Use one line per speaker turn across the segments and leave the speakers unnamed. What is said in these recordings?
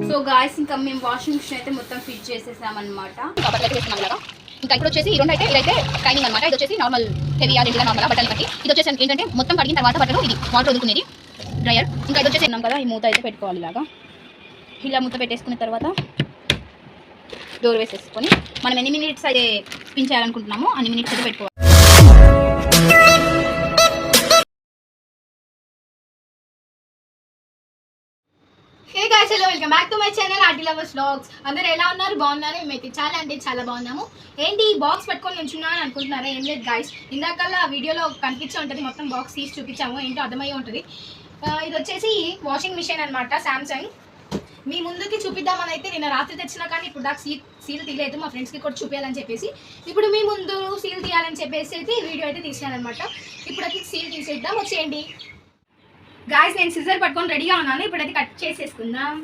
So guys ఇంకా మేము washing machine అయితే మొత్తం ఫిట్ చేసేసామన్నమాట. ఇంకా ఇప్పుడు వచ్చేసి ఈ రెండు అయితే ఇదైతే టైమింగ్ అనమాట. ఇది వచ్చేసి నార్మల్ హెవీ ఆరెంజ్గా నార్మల్ బట్టలు బట్టి. ఇది వచ్చేసి ఏంటంటే మొత్తం కడిగిన తర్వాత బట్టలు ఇది వాటర్ వదులుకునేది డ్రయర్. ఇంకా ఇది వచ్చేసి ఉన్నాం కదా, ఈ మూత అయితే పెట్టుకోవాలి. ఇలాగా ఇలా మూత పెట్టేసుకున్న తర్వాత డోర్ వేసేసుకొని మనం ఎన్ని మినిట్స్ అయితే స్పిన్ చేయాలనుకుంటున్నామో అన్ని మినిట్స్ అయితే పెట్టుకోవాలి.
Hey guys, hello, welcome back to my channel RT lovers vlogs. అందరూ ఎలా ఉన్నారు? బాగున్నారు? మేమైతే చాలా అంటే చాలా బాగున్నాము. ఏంటి ఈ బాక్స్ పట్టుకొని నుంచున్నాను అనుకుంటున్నారా? ఏం లేదు గైస్, ఇందాకల్లా వీడియోలో కనిపించే ఉంటుంది, మొత్తం బాక్స్ తీసి చూపించాము, ఏంటో అర్థమయ్యే ఉంటుంది. ఇది వచ్చేసి వాషింగ్ మిషన్ అనమాట, శాంసంగ్. మీ ముందుకి చూపిద్దామని అయితే నిన్న రాత్రి తెచ్చినా కానీ ఇప్పుడు దాకా సీల్ తీయలేదు. మా ఫ్రెండ్స్కి కూడా చూపించాలని చెప్పేసి ఇప్పుడు మీ ముందు సీల్ తీయాలని చెప్పేసి అయితే వీడియో అయితే తీసాను అనమాట. ఇప్పుడైతే సీల్ తీసేద్దాం, వచ్చేయండి. గాయస్, నేను సిజర్ పట్టుకొని రెడీగా ఉన్నాను. ఇప్పుడైతే కట్ చేసేసుకుందాం.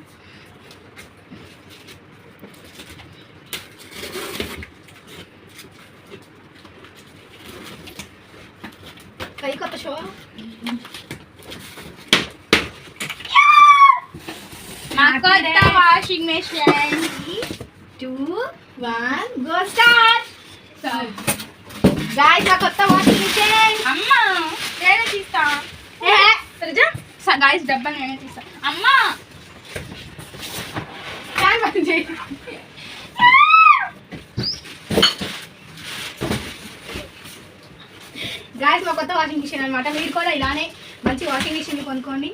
కై కొత్త షో
నా కొత్త washing machine
2 1 go start. Guys, నా కొత్త వాషింగ్ మెషిన్.
అమ్మా నేనే తీస్తా. గాయస్, డబ్బా నేనే తీస్తా. అమ్మా
గాయస్, మా కొత్త వాషింగ్ మిషన్ అనమాట. మీరు కూడా ఇలానే మంచి వాషింగ్ మిషన్ కొనుక్కోండి.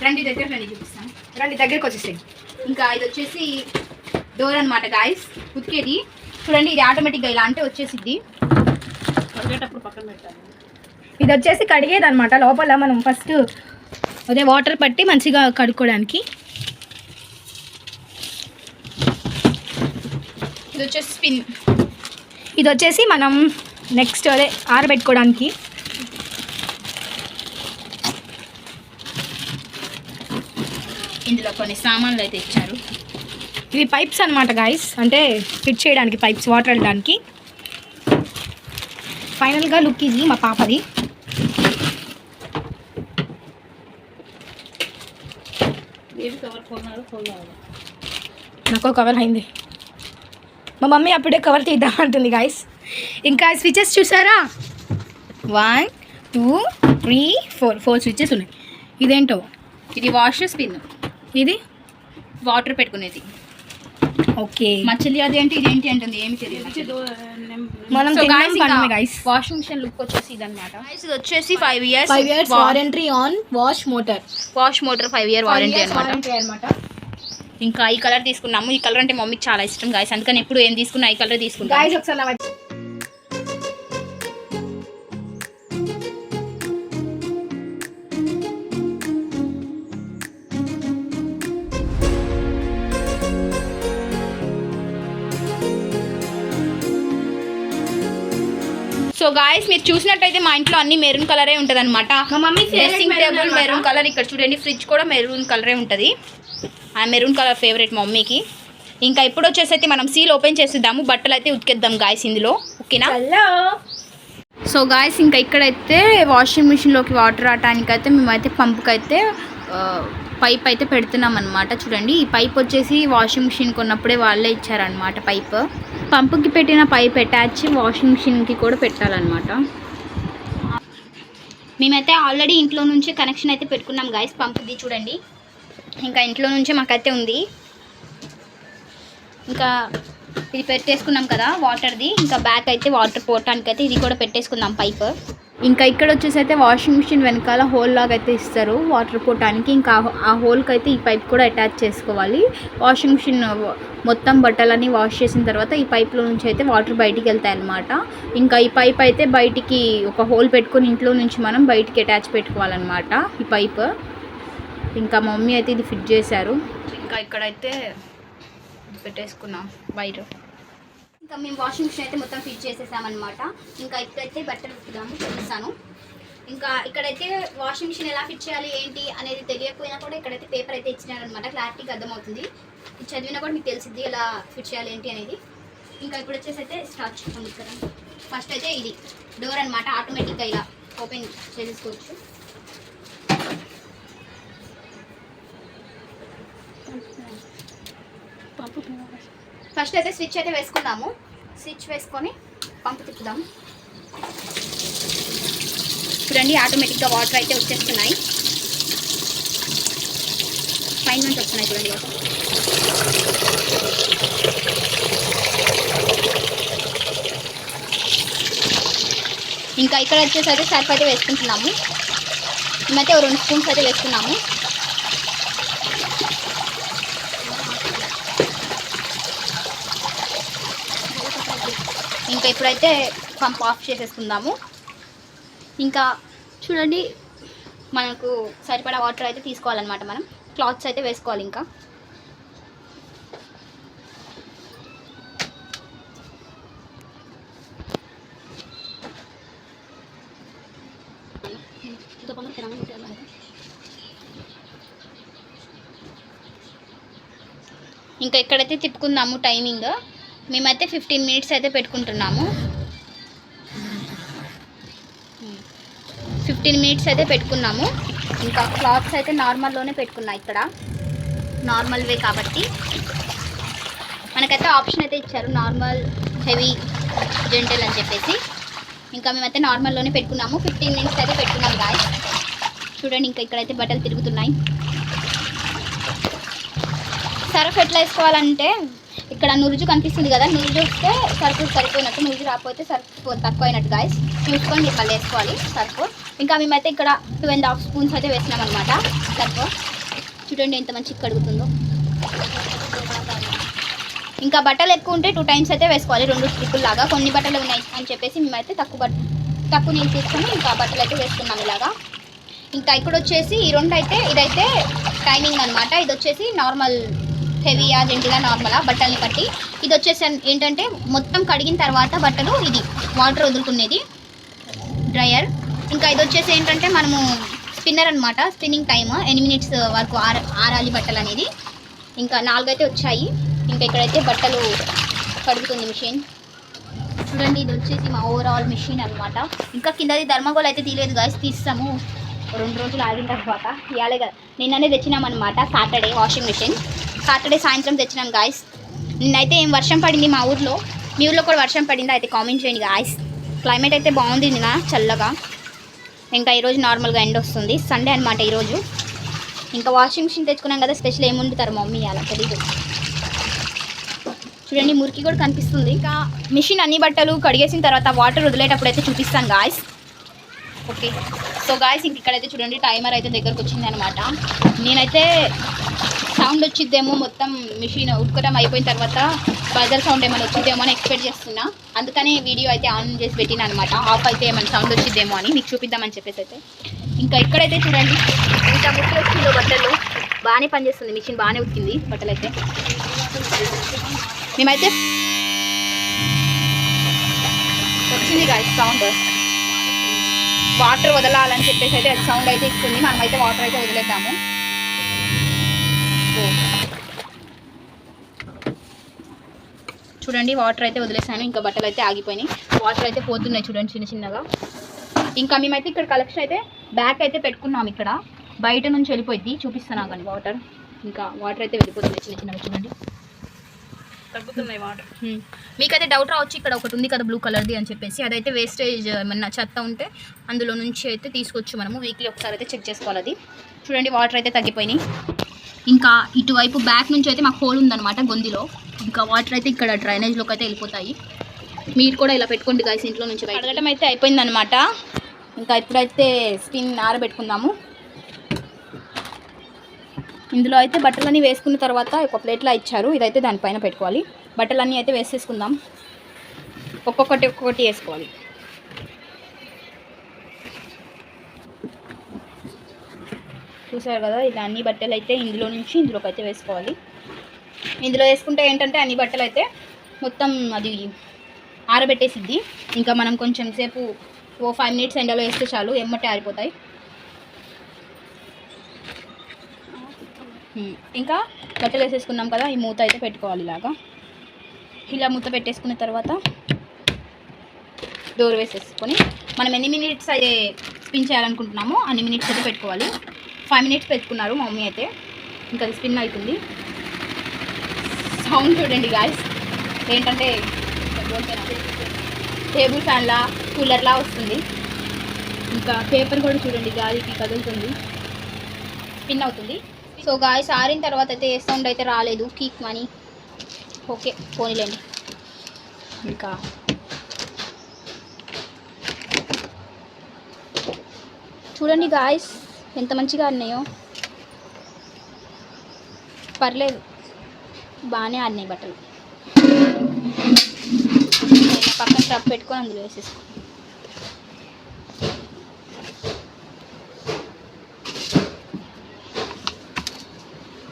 రండి దగ్గర చూపిస్తాను.
రండి దగ్గరికి వచ్చేసి.
ఇంకా ఇది వచ్చేసి డోర్ అనమాట గాయస్, ఉతికేది. చూడండి, ఇది ఆటోమేటిక్గా ఇలా అంటే వచ్చేసిద్ది. కడిగేటప్పుడు పక్కన పెట్టాలి.
ఇది వచ్చేసి కడిగేది అనమాట. లోపల మనం ఫస్ట్ అదే వాటర్ పట్టి మంచిగా కడుక్కోవడానికి.
ఇది వచ్చేసి స్పిన్.
ఇది వచ్చేసి మనం నెక్స్ట్ అదే ఆరబెట్టుకోవడానికి.
ఇందులో కొన్ని సామాన్లు అయితే ఇచ్చారు.
ఇవి పైప్స్ అనమాట గాయస్, అంటే ఫిట్ చేయడానికి పైప్స్, వాటర్ వెళ్ళడానికి. ఫైనల్గా లుక్ ఇది మా పాపది. నాకు కవర్ అయింది. మా మమ్మీ అప్పుడే కవర్ తీద్దామంటుంది గాయస్. ఇంకా స్విచెస్ చూసారా? 1 2 3 4 స్విచెస్ ఉన్నాయి. ఇదేంటో,
ఇది వాష్ స్పిన్,
ఇది
వాటర్ పెట్టుకునేది.
ఓకే,
మా చెల్లి అది ఏంటి ఇదేంటి అంటుంది, ఏమి తెలియదు.
మనం గాయస్
వాషింగ్ మిషన్ లుక్ వచ్చేసి ఇదన్నమాట. ఇది వచ్చేసి 5 years
warranty on wash motor.
5 year warranty అనమాట. ఇంకా ఈ కలర్ తీసుకున్నాము. ఈ కలర్ అంటే మమ్మీకి చాలా ఇష్టం గాయస్, అందుకని ఎప్పుడు ఏం తీసుకున్నా ఈ కలర్ తీసుకుంటాం.
గాయస్ ఒకసారి
సో గాయస్, మీరు చూసినట్టయితే మా ఇంట్లో అన్ని మెరూన్ కలరే ఉంటుంది అనమాట.
మా mummy
dressing table maroon colour. ఇక్కడ చూడండి, ఫ్రిడ్జ్ కూడా మెరూన్ కలరే ఉంటుంది. ఆ మెరూన్ కలర్ ఫేవరెట్ మమ్మీకి. ఇంకా ఇప్పుడు వచ్చేసి అయితే మనం సీల్ ఓపెన్ చేసేద్దాము, బట్టలు అయితే ఉతికేద్దాం గాయస్ ఇందులో, ఓకేనా? సో గాయస్, ఇంకా ఇక్కడైతే వాషింగ్ మిషన్లోకి వాటర్ రావడానికి అయితే మేమైతే పంపుకైతే పైప్ అయితే పెడుతున్నాం అనమాట. చూడండి, ఈ పైప్ వచ్చేసి వాషింగ్ మిషన్ కొన్నప్పుడే వాళ్ళే ఇచ్చారనమాట. పైప్ పంపుకి పెట్టిన పైప్ అటాచ్ వాషింగ్ మిషన్కి కూడా పెట్టాలన్నమాట. మేమైతే ఆల్రెడీ ఇంట్లో నుంచి కనెక్షన్ అయితే పెట్టుకున్నాం గాయస్ పంపుది. చూడండి, ఇంకా ఇంట్లో నుంచే మాకైతే ఉంది. ఇంకా ఇది పెట్టేసుకున్నాం కదా వాటర్ది. ఇంకా బ్యాక్ అయితే వాటర్ పోవటానికి అయితే ఇది కూడా పెట్టేసుకుందాం పైప్. ఇంకా ఇక్కడ వచ్చేసి అయితే వాషింగ్ మిషన్ వెనకాల హోల్ లాగా అయితే ఇస్తారు వాటర్ పోవటానికి. ఇంకా ఆ హోల్కి అయితే ఈ పైప్ కూడా అటాచ్ చేసుకోవాలి. వాషింగ్ మిషన్ మొత్తం బట్టలన్నీ వాష్ చేసిన తర్వాత ఈ పైప్లో నుంచి అయితే వాటర్ బయటికి వెళ్తాయి అన్నమాట. ఇంకా ఈ పైప్ అయితే బయటికి ఒక హోల్ పెట్టుకొని ఇంట్లో నుంచి మనం బయటికి అటాచ్ పెట్టుకోవాలన్నమాట ఈ పైప్. ఇంకా మమ్మీ అయితే ఇది ఫిట్ చేశారు. ఇంకా ఇక్కడైతే పెట్టేసుకున్నాం బయట. ఇంకా మేము వాషింగ్ మిషన్ అయితే మొత్తం ఫిట్ చేసేసామన్నమాట. ఇంకా ఇక్కడైతే బట్టలు ఉతుకుదాము చూపిస్తాను. ఇంకా ఇక్కడైతే వాషింగ్ మిషన్ ఎలా ఫిట్ చేయాలి ఏంటి అనేది తెలియకపోయినా కూడా ఇక్కడైతే పేపర్ అయితే ఇచ్చినారనమాట, క్లారిటీగా అర్థమవుతుంది. ఇది చదివినా కూడా మీకు తెలిసింది ఎలా ఫిట్ చేయాలి ఏంటి అనేది. ఇంకా ఇప్పుడు వచ్చేసి అయితే స్టార్ట్ చేసుకోండి కదా. ఫస్ట్ అయితే ఇది డోర్ అనమాట, ఆటోమేటిక్గా ఇలా ఓపెన్ చేసుకోవచ్చు. ఫస్ట్ అయితే స్విచ్ అయితే వేసుకుందాము. స్విచ్ వేసుకొని పంపు తిప్పుదాం. చూడండి ఆటోమేటిక్గా వాటర్ అయితే వచ్చేస్తున్నాయి, పైన నుంచి వస్తున్నాయి చూడండి వాటర్. ఇంకా ఇక్కడ వచ్చేసి అయితే సర్ఫ్ అయితే వేసుకుంటున్నాము. మేమైతే 2 స్పూన్స్ అయితే వేసుకున్నాము. ఇంకా ఇప్పుడైతే పంప్ ఆఫ్ చేసేసుకుందాము. ఇంకా చూడండి మనకు సరిపడా వాటర్ అయితే తీసుకోవాలన్నమాట. మనం క్లాత్స్ అయితే వేసుకోవాలి. ఇంకా ఇంకా ఇక్కడైతే తిప్పుకుందాము. టైమింగ్ మేమైతే 15 మినిట్స్ అయితే పెట్టుకుంటున్నాము. 15 మినిట్స్ అయితే పెట్టుకున్నాము. ఇంకా క్లాత్స్ అయితే నార్మల్లోనే పెట్టుకున్నా. ఇక్కడ నార్మల్ వే కాబట్టి మనకైతే ఆప్షన్ అయితే ఇచ్చారు, నార్మల్, హెవీ, జెంటల్ అని చెప్పేసి. ఇంకా మేమైతే నార్మల్లోనే పెట్టుకున్నాము. 15 మినిట్స్ అయితే పెట్టుకున్నాం గాయ్స్. చూడండి ఇంకా ఇక్కడైతే బట్టలు తిరుగుతున్నాయి. సర్ఫ్ ఎట్లా వేసుకోవాలంటే ఇక్కడ నురుజు కనిపిస్తుంది కదా, నురుజు వస్తే సర్ఫ్ సరిపోయినట్టు, నురుజు రాకపోతే సర్ఫ్ తక్కువ అయినట్టు గాయస్. చూసుకొని ఇట్లా వేసుకోవాలి సర్ఫ్. ఇంకా మేమైతే ఇక్కడ 2.5 స్పూన్స్ అయితే వేసినాం అనమాట సర్ఫ్. చూడండి ఎంత మంచిగా కడుగుతుందో. ఇంకా బట్టలు ఎక్కువ ఉంటే 2 టైమ్స్ అయితే వేసుకోవాలి, 2 ట్రిప్పుల్ లాగా. కొన్ని బట్టలు ఉన్నాయి అని చెప్పేసి మేమైతే తక్కువ నీళ్ళు తీసుకొని ఇంకా బట్టలు అయితే వేసుకున్నాం ఇలాగా. ఇంకా ఇక్కడ వచ్చేసి ఈ 2 అయితే ఇదైతే టైమింగ్ అనమాట. ఇది వచ్చేసి నార్మల్, హెవీయా, జెంటిగా, నార్మలా బట్టల్ని బట్టి. ఇది వచ్చేసి ఏంటంటే మొత్తం కడిగిన తర్వాత బట్టలు ఇది వాటర్ వదులుకునేది డ్రయర్. ఇంకా ఇది వచ్చేసి ఏంటంటే మనము స్పిన్నర్ అనమాట, స్పిన్నింగ్ టైమ్ 8 మినిట్స్ వరకు ఆరాలి బట్టలు అనేది. ఇంకా 4 అయితే వచ్చాయి. ఇంకా ఇక్కడైతే బట్టలు కడుగుతుంది మిషన్. చూడండి ఇది వచ్చేసి మా ఓవరాల్ మిషన్ అనమాట. ఇంకా కిందది ధర్మగోల్ అయితే తీయలేదు గాయస్, తీస్తాము 2 రోజులు ఆగిన తర్వాత. ఇవాళే కదా నిన్ననే తెచ్చినామన్నమాట, సాటర్డే వాషింగ్ మిషన్. సాటర్డే సాయంత్రం తెచ్చినాం గాయస్. నిన్నైతే ఏం వర్షం పడింది మా ఊర్లో. మీ ఊర్లో కూడా వర్షం పడిందా అయితే కామెంట్ చేయండి గాయస్. క్లైమేట్ అయితే బాగుంది నిన్న చల్లగా. ఇంకా ఈరోజు నార్మల్గా ఎండ్ వస్తుంది, సండే అనమాట ఈరోజు. ఇంకా వాషింగ్ మిషన్ తెచ్చుకున్నాం కదా, స్పెషల్ ఏముండుతారు మమ్మీ అలా తెలీదు. చూడండి మురికి కూడా కనిపిస్తుంది. ఇంకా మిషన్ అన్ని బట్టలు కడిగేసిన తర్వాత వాటర్ వదిలేటప్పుడు అయితే చూపిస్తాను గాయస్. ఓకే సో గాయస్ ఇంక ఇక్కడైతే చూడండి టైమర్ అయితే దగ్గరకు వచ్చింది అనమాట. నేనైతే సౌండ్ వచ్చిద్దేమో, మొత్తం మిషన్ ఉడకడం అయిపోయిన తర్వాత బజర్ సౌండ్ ఏమైనా వచ్చిద్దేమో అని ఎక్స్పెక్ట్ చేస్తున్నా. అందుకని వీడియో అయితే ఆన్ చేసి పెట్టిన అనమాట. ఆఫ్ అయితే ఏమైనా సౌండ్ వచ్చిద్దేమో అని మీకు చూపిద్దామని చెప్పేసి అయితే. ఇంకా ఇక్కడైతే చూడండి ఇంత మురికి వచ్చిందో బట్టలు. బాగానే పనిచేస్తుంది మిషన్, బాగానే ఉతికింది బట్టలు అయితే. మేమైతే వచ్చింది గాయస్ సౌండ్, వాటర్ వదలాలని చెప్పేసి అయితే సౌండ్ అయితే ఇస్తుంది. మనమైతే వాటర్ అయితే వదిలేద్దాము. చూడండి వాటర్ అయితే వదిలేసాను. ఇంకా బట్టలు అయితే ఆగిపోయినాయి, వాటర్ అయితే పోతున్నాయి చూడండి చిన్న చిన్నగా. ఇంకా మేమైతే ఇక్కడ కలెక్షన్ అయితే బ్యాక్ అయితే పెట్టుకున్నాం. ఇక్కడ బయట నుంచి వెళ్ళిపోయింది, చూపిస్తున్నాం కానీ వాటర్. ఇంకా వాటర్ అయితే వెళ్ళిపోతున్నాయి చిన్న చిన్నగా. చూడండి తగ్గుతున్నాయి వాటర్. మీకైతే డౌట్ రావచ్చు, ఇక్కడ ఒకటి ఉంది కదా బ్లూ కలర్ది అని చెప్పేసి. అదైతే వేస్టేజ్ ఏమన్నా చెత్త ఉంటే అందులో నుంచి అయితే తీసుకొచ్చి మనము వీక్లీ ఒకసారి అయితే చెక్ చేసుకోవాలి. అది చూడండి వాటర్ అయితే తగ్గిపోయినాయి. ఇంకా ఇటువైపు బ్యాక్ నుంచి అయితే మాకు హోల్ ఉందన్నమాట గొంతులో. ఇంకా వాటర్ అయితే ఇక్కడ డ్రైనేజ్లోకి అయితే వెళ్ళిపోతాయి. మీరు కూడా ఇలా పెట్టుకోండి గాయస్ ఇంట్లో నుంచి. అడగటం అయితే అయిపోయిందనమాట. ఇంకా ఇప్పుడైతే స్పిన్ ఆరబెట్టుకుందాము. ఇందులో అయితే బట్టలన్నీ వేసుకున్న తర్వాత ఒక ప్లేట్లో ఇచ్చారు, ఇదైతే దానిపైన పెట్టుకోవాలి. బట్టలన్నీ అయితే వేసేసుకుందాం, ఒక్కొక్కటి వేసుకోవాలి. చూసారు కదా ఇలా అన్ని బట్టలు అయితే ఇందులో నుంచి ఇందులోకి అయితే వేసుకోవాలి. ఇందులో వేసుకుంటే ఏంటంటే అన్ని బట్టలు అయితే మొత్తం అది ఆరబెట్టేసిద్ది. ఇంకా మనం కొంచెం సేపు ఓ 5 మినిట్స్ ఎండలో వేస్తే చాలు, ఎమ్మటే ఆరిపోతాయి. ఇంకా బట్టలు వేసేసుకున్నాం కదా, ఈ మూత అయితే పెట్టుకోవాలి. ఇలా మూత పెట్టేసుకున్న తర్వాత డోర్ వేసేసుకొని మనం ఎన్ని మినిట్స్ అయితే స్పిన్ చేయాలనుకుంటున్నామో అన్ని మినిట్స్ అయితే పెట్టుకోవాలి. 5 మినిట్స్ పెట్టుకున్నారు మా మమ్మీ అయితే. ఇంకా అది స్పిన్ అవుతుంది. సౌండ్ చూడండి గాయస్, ఏంటంటే టేబుల్ ఫ్యాన్లా కూలర్లా వస్తుంది. ఇంకా పేపర్ కూడా చూడండి గాలికి కదులుతుంది, స్పిన్ అవుతుంది. సో గాయస్ ఆరిన తర్వాత అయితే ఏ సౌండ్ అయితే రాలేదు, కీక్ మనీ. ఓకే పోనీలేండి. ఇంకా చూడండి గాయస్ ఎంత మంచిగా ఆడినాయో. పర్లేదు, బాగానే ఆడినాయి బట్టలు. పక్కన టప్ పెట్టుకొని అందులో వేసేసుకో.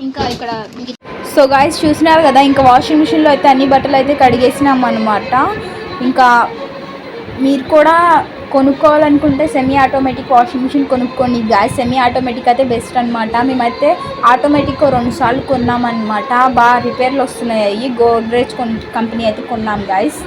ఇంకా ఇక్కడ సో గాయస్ చూసినారు కదా, ఇంకా వాషింగ్ మిషన్లో అయితే అన్ని బట్టలు అయితే కడిగేసినాం అనమాట. ఇంకా మీరు కూడా కొనుక్కోవాలనుకుంటే సెమీ ఆటోమేటిక్ వాషింగ్ మిషన్ కొనుక్కోండి గాయస్. సెమీ ఆటోమేటిక్ అయితే బెస్ట్ అనమాట. మేమైతే ఆటోమేటిక్ 2 సార్లు కొన్నామన్నమాట. బాగా రిపేర్లు వస్తున్నాయి. గోద్రేజ్ కంపెనీ అయితే కొన్నాం గాయస్.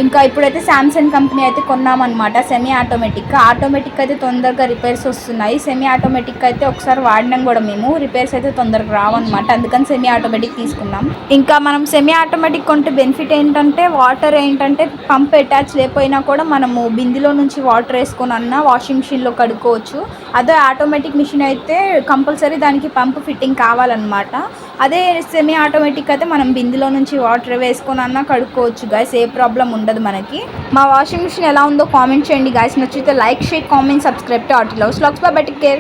ఇంకా ఇప్పుడైతే శాంసంగ్ కంపెనీ అయితే కొన్నామన్నమాట. Semi automatic. ఆటోమేటిక్ అయితే తొందరగా రిపేర్స్ వస్తున్నాయి. సెమీ ఆటోమేటిక్ అయితే ఒకసారి వాడినాం కూడా మేము, రిపేర్స్ అయితే తొందరగా రావన్నమాట. అందుకని సెమీ ఆటోమేటిక్ తీసుకున్నాం. ఇంకా మనం సెమీ ఆటోమేటిక్ కొంటే బెనిఫిట్ ఏంటంటే వాటర్ ఏంటంటే పంప్ అటాచ్ లేకపోయినా కూడా మనము బిందిలో నుంచి వాటర్ వేసుకొని అన్నా వాషింగ్ మిషన్లో కడుక్కోవచ్చు. అదే ఆటోమేటిక్ మిషన్ అయితే కంపల్సరీ దానికి పంప్ ఫిట్టింగ్ కావాలన్నమాట. అదే సెమీ ఆటోమేటిక్ అయితే మనం బిందిలో నుంచి వాటర్ వేసుకొని అన్నా కడుక్కోవచ్చు గాయస్, ఏ ప్రాబ్లం ఉండదు మనకి. మా వాషింగ్ మిషన్ ఎలా ఉందో కామెంట్ చేయండి గాయస్. నచ్చితే like, share, comment, subscribe to RT loves vlogs. Bye bye, take care.